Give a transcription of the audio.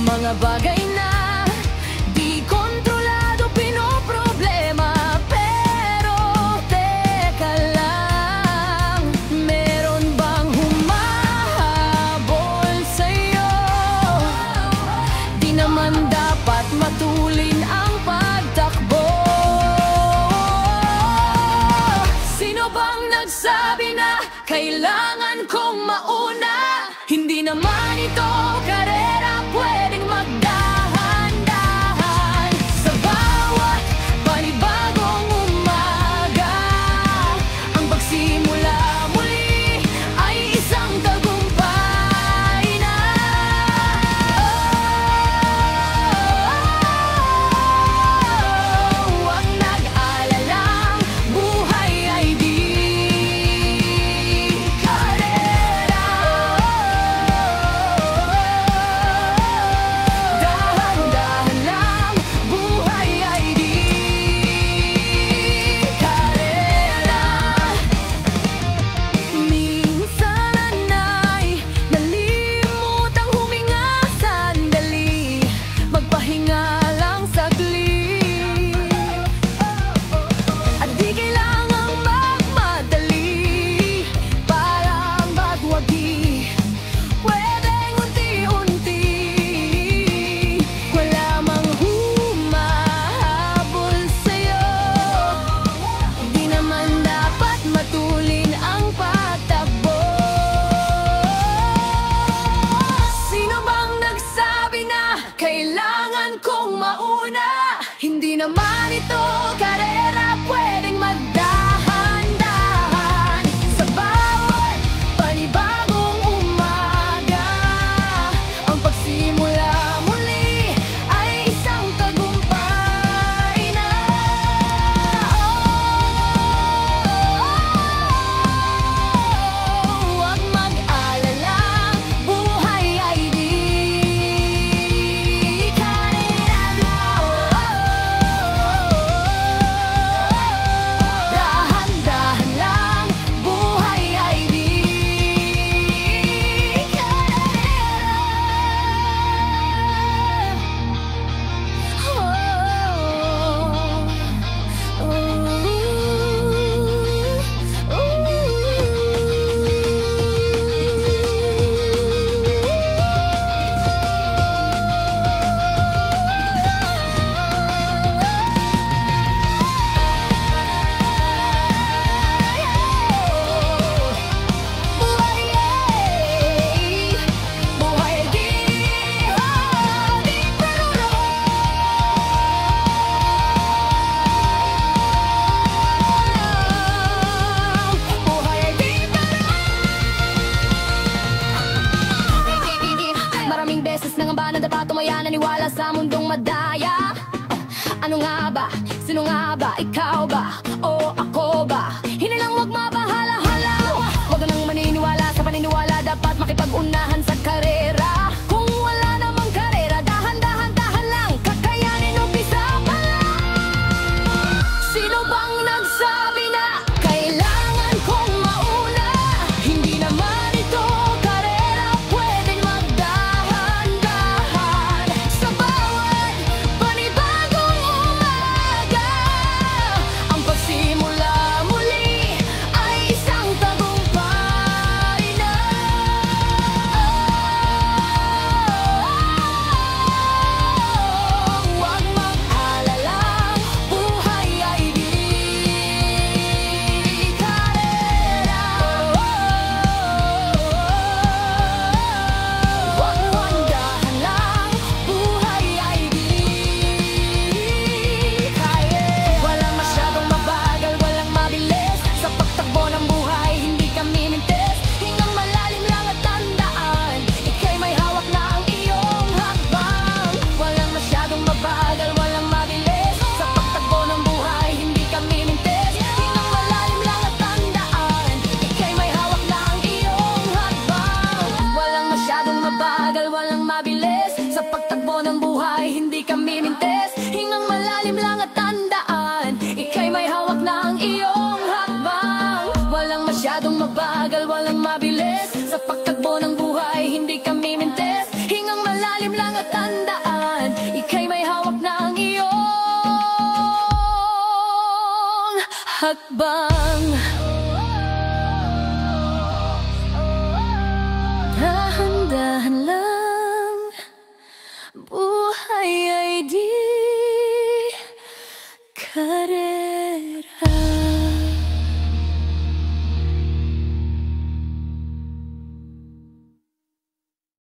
Mga bagay na di kontrolado pinoproblema. Pero teka lang, meron bang humahabol sa'yo? Di naman dapat matulin ang pagtakbo. Sino bang nagsabi na kailangan kong mauna? Hindi naman ito karera, pwedeng magdahan-dahan. Sa bawat panibagong umaga, ang pagsimula muli ay isang tagumpay na. Huwag nag-alalang buhay ay di karera. Dahan-dahan lang, buhay ay di karera. Minsan ay nalimutang huminga sandali, magpahinga lang saglit. At di kailangang magmadali, parang bagwagi, pwedeng unti-unti. Wala mang humahabol sa'yo, di naman dapat matulin ang patakbo. Sino bang nagsabi na kailangan kong mauna? Hindi naman ito karera, pwedeng magdahan-dahan. Sa bawat panibagong umaga, ang pagsimula muli ay isang tagumpay na. Huwag mag-alala, buhay ay di karera. Dahan-dahan lang, buhay ay di Maraming beses nangamba na dapat tumaya, naniwala sa mundong madaya. Ano nga ba? Sino nga ba? Ikaw ba? O ako ba? Hinilang wag mabahala-hala. Wag ka nang maniniwala sa paniniwala, dapat makipag-unahan sa karera. Kung wala namang karera, dahan-dahan-dahan lang, kakayanin umpisa pa lang. Sino bang nagsabi na kailangan kong mauna? Hindi naman ito karera, pwedeng magdahan-dahan. Sa bawat panibagong umaga, ang pagsimula muli ay isang tagumpay na. mabilis. Sa pagtakbo ng buhay, hindi kami mintes. Hingang malalim lang at tandaan, ika'y may hawak ng iyong hakbang.